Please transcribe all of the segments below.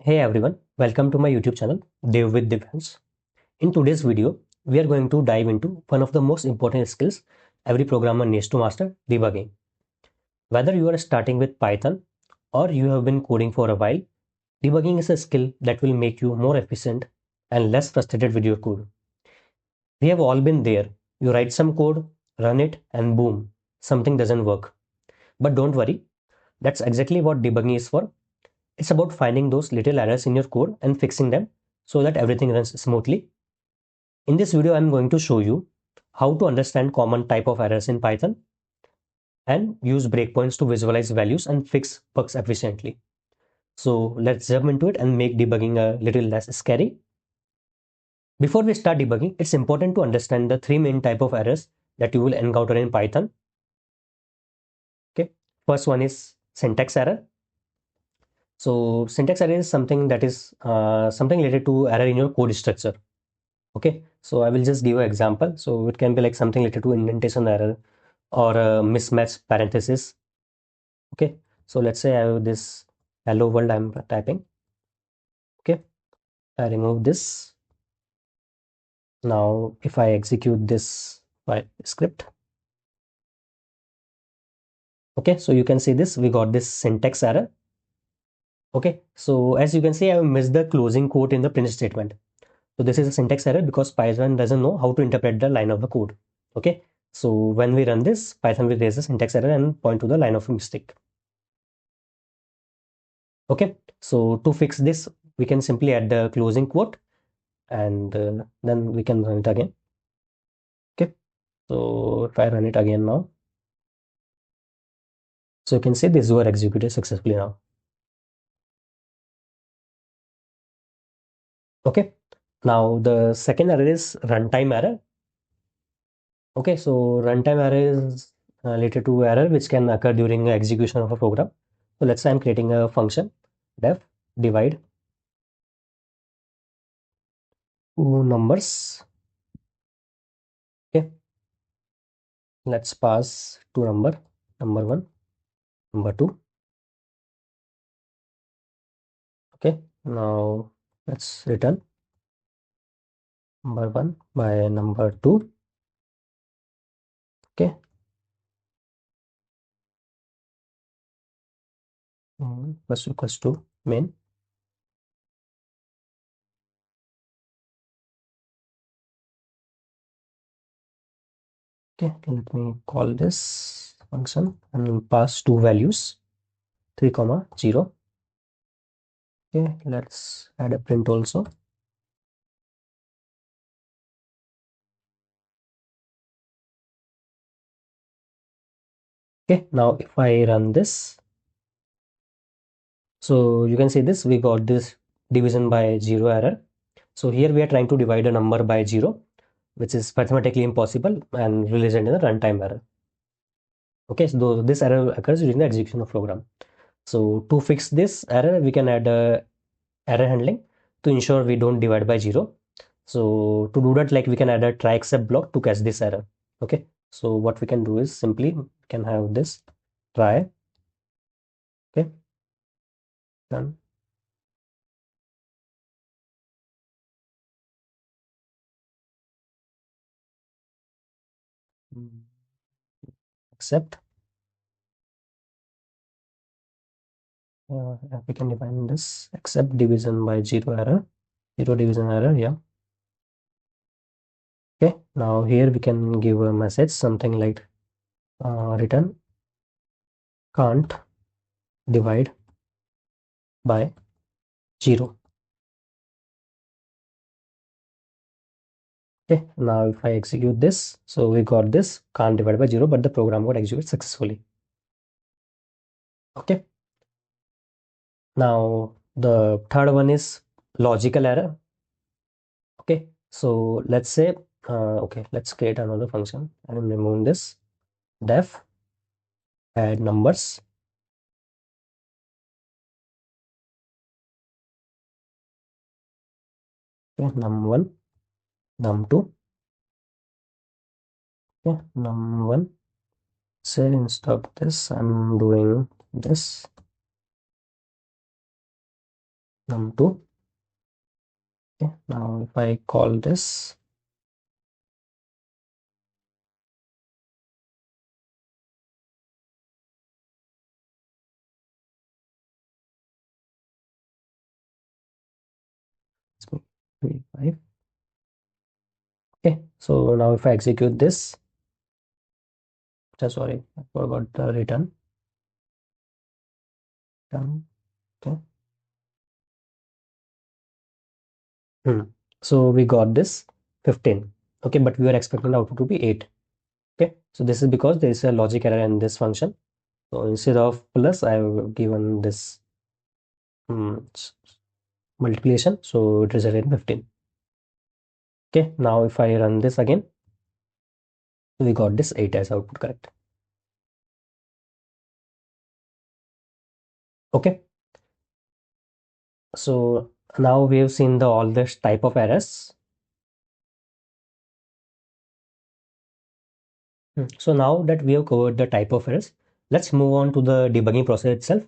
Hey everyone, welcome to my YouTube channel, Dev with Defense. In today's video, we are going to dive into one of the most important skills every programmer needs to master, debugging. Whether you are starting with Python or you have been coding for a while, debugging is a skill that will make you more efficient and less frustrated with your code. We have all been there. You write some code, run it, and boom, something doesn't work. But don't worry, that's exactly what debugging is for. It's about finding those little errors in your code and fixing them so that everything runs smoothly. In this video, I'm going to show you how to understand common type of errors in Python and use breakpoints to visualize values and fix bugs efficiently. So let's jump into it and make debugging a little less scary. Before we start debugging, it's important to understand the three main type of errors that you will encounter in Python. Okay, first one is syntax error. So syntax error is something that is something related to error in your code structure. Okay, so I will just give an example. So it can be like something related to indentation error or a mismatch parenthesis. Okay, so let's say I have this hello world I'm typing. Okay, I remove this. Now if I execute this script, okay, so you can see this, we got this syntax error. Okay, so as you can see, I have missed the closing quote in the print statement. So this is a syntax error because Python doesn't know how to interpret the line of the code. Okay, so when we run this, Python will raise the syntax error and point to the line of mistake. Okay, so to fix this, we can simply add the closing quote and then we can run it again. Okay, so if I run it again now, so you can see this were executed successfully now. Okay, now the second error is runtime error. Okay, so runtime error is related to error which can occur during execution of a program. So let's say I'm creating a function def divide two numbers. Okay, let's pass two number one, number two. Okay, now let's return number one by number two. Okay, plus equals to main. Okay, let me call this function and pass two values 3 comma 0. Okay, let's add a print also. Okay, now if I run this, so you can see this, we got this division by 0 error. So here we are trying to divide a number by 0, which is mathematically impossible and will result in a runtime error. Okay, so this error occurs during the execution of program. So to fix this error, we can add a error handling to ensure we don't divide by 0. So to do that, like we can add a try except block to catch this error. Okay, so what we can do is simply we can have this try. Okay, done. Except we can define this except division by 0 error, 0 division error. Yeah. Okay, now here we can give a message something like return can't divide by 0. Okay, now if I execute this, so we got this can't divide by 0, but the program got executed successfully. Okay, now the third one is logical error. Okay, so let's say okay, let's create another function and remove this def add numbers. Okay, num1 num2. Okay, num1. Say instead of this I'm doing this. num2. Okay, now if I call this, let's make 35. Okay, so now if I execute this, sorry, I forgot the return. Okay. So we got this 15. Okay, but we were expecting the output to be 8. Okay, so this is because there is a logic error in this function. So instead of plus, I have given this multiplication. So it resulted in 15. Okay, now if I run this again, we got this 8 as output, correct? Okay, so now we have seen all this type of errors. So now that we have covered the type of errors, let's move on to the debugging process itself.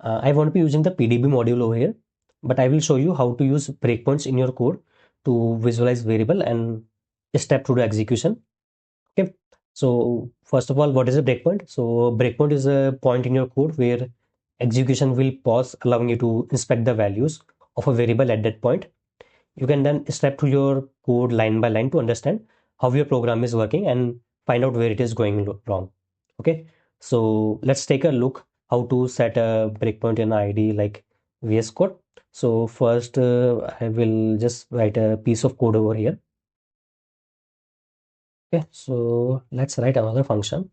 I won't be using the PDB module over here, but I will show you how to use breakpoints in your code to visualize variable and step through the execution. Okay, so first of all, what is a breakpoint? So breakpoint is a point in your code where execution will pause, allowing you to inspect the values of a variable at that point. You can then step through your code line by line to understand how your program is working and find out where it is going wrong. Okay, so let's take a look how to set a breakpoint in ID like VS Code. So first, I will just write a piece of code over here. Okay, so let's write another function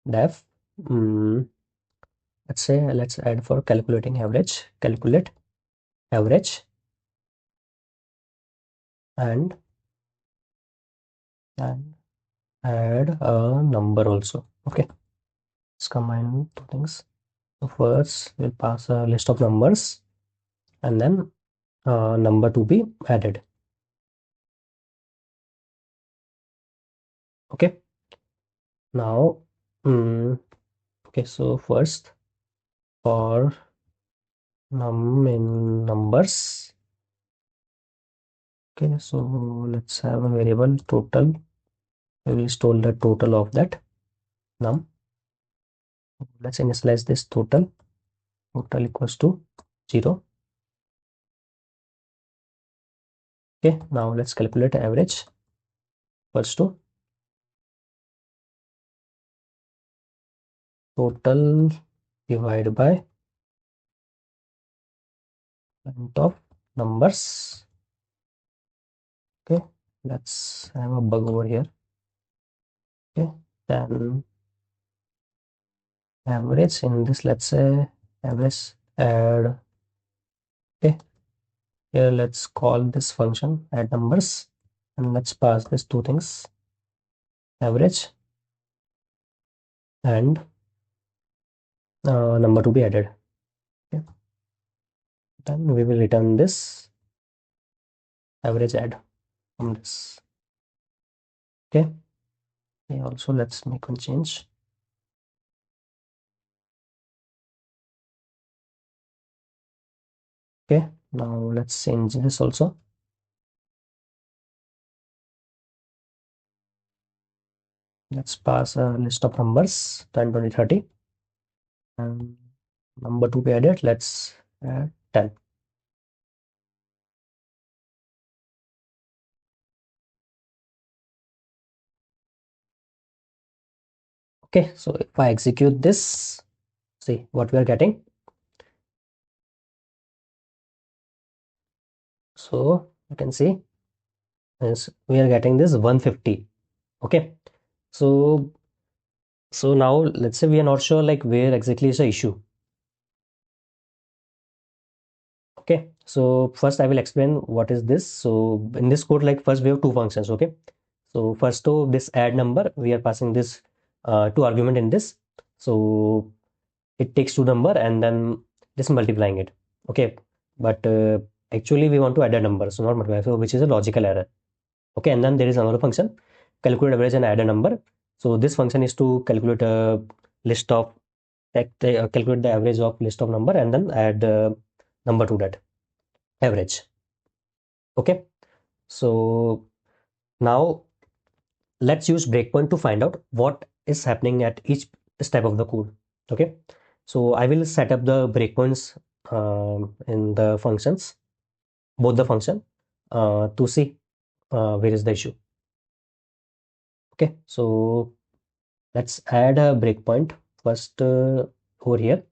def. Let's say let's add for calculating average, calculate average, and add a number also. Okay, let's combine two things. So first we'll pass a list of numbers and then number to be added. Okay, now okay, so first for num in numbers. Okay, so let's have a variable total. We will store the total of that num. Let's initialize this total equals to 0. Okay, now let's calculate average equals to total divided by length of numbers. Okay, let's have a bug over here. Okay, then average in this, let's say average add. Okay, here let's call this function add numbers and let's pass these two things, average and number to be added. Okay, then we will return this average add from this. Okay, also let's make one change. Okay, now let's change this also. Let's pass a list of numbers 10, 20, 30 and number to be added, let's add 10. Okay, so if I execute this, see what we are getting. So you can see is we are getting this 150. Okay, so now let's say we are not sure like where exactly is the issue. Okay, so first I will explain what is this. So in this code, like first we have two functions. Okay, so first to this add number, we are passing this two argument in this. So it takes two number and then just multiplying it. Okay, but actually we want to add a number, so not multiply, so which is a logical error. Okay, and then there is another function calculate average and add a number. So this function is to calculate a list of calculate the average of list of number and then add number to that average. Okay, so now let's use breakpoint to find out what is happening at each step of the code. Okay, so I will set up the breakpoints in the functions, both the function, to see where is the issue. Okay, so let's add a breakpoint first over here.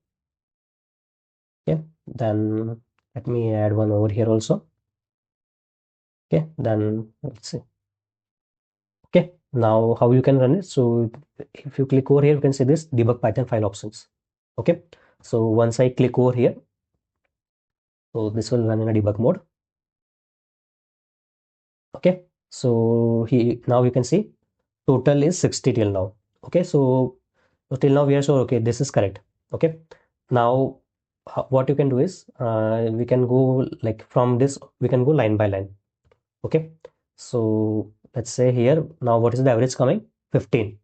Okay, then let me add one over here also. Okay, then let's see. Okay, now how you can run it. So if you click over here, you can see this debug Python file options. Okay, so once I click over here, so this will run in a debug mode. Okay, so now you can see total is 60 till now. Okay, so till now we are sure, okay, this is correct. Okay, now what you can do is we can go like from this, we can go line by line. Okay, so let's say here now what is the average coming? 15.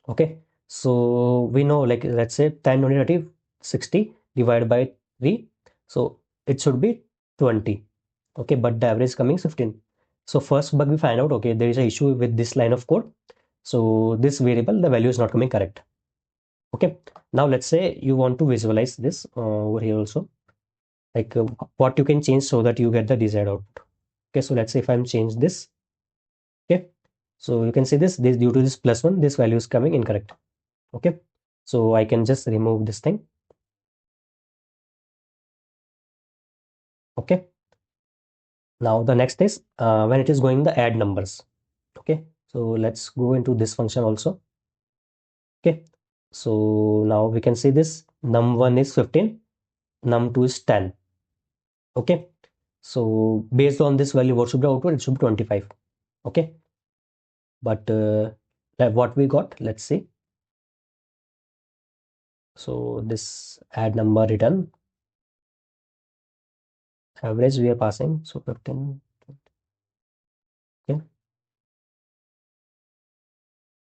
Okay, so we know, like, let's say 10, 20, 30, 60 divided by 3, so it should be 20. Okay, but the average coming 15. So first bug we find out, okay, there is an issue with this line of code. So this variable, the value is not coming correct. Okay, now let's say you want to visualize this over here also, like what you can change so that you get the desired output. Okay, so let's say if I'm change this. Okay, so you can see this due to this +1, this value is coming incorrect. Okay, so I can just remove this thing. Okay, now the next is when it is going the add numbers. Okay, so let's go into this function also. Okay, so now we can see this num1 is 15, num2 is 10. Okay, so based on this value, what should be output? It should be 25. Okay, but what we got, let's see. So this add number return average we are passing, so 15. Okay,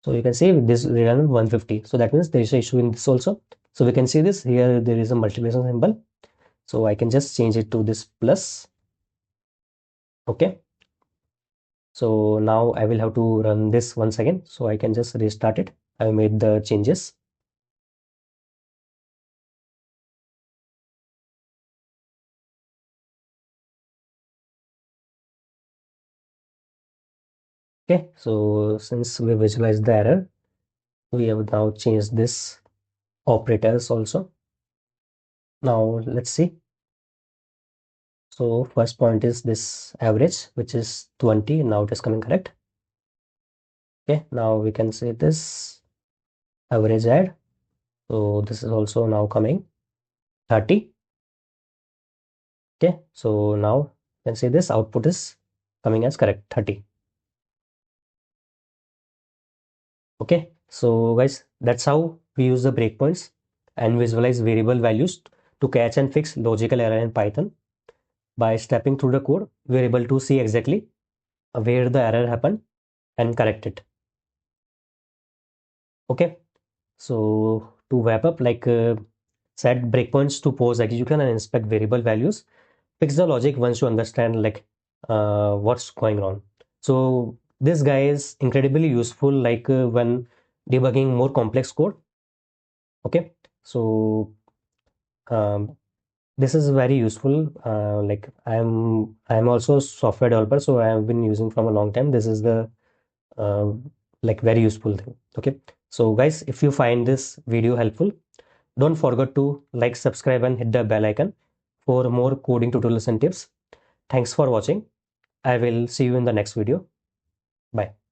so you can see this return 150. So that means there is an issue in this also. So we can see this here, there is a multiplication symbol. So I can just change it to this plus. Okay, so now I will have to run this once again. So I can just restart it. I made the changes. Okay, so since we visualized the error, we have now changed this operators also. Now let's see. So first point is this average, which is 20. Now it is coming correct. Okay, now we can say this average add. So this is also now coming 30. Okay, so now you can see this output is coming as correct 30. Okay, so guys, that's how we use the breakpoints and visualize variable values to catch and fix logical error in Python. By stepping through the code, we're able to see exactly where the error happened and correct it. Okay, so to wrap up, like set breakpoints to pause execution and inspect variable values. Fix the logic once you understand like what's going on. So this guy is incredibly useful, like when debugging more complex code. Okay, so this is very useful. Like I'm also a software developer, so I have been using from a long time. This is the uh, like very useful thing. Okay, so guys, if you find this video helpful, don't forget to like, subscribe, and hit the bell icon for more coding tutorials and tips. Thanks for watching. I will see you in the next video. Bye.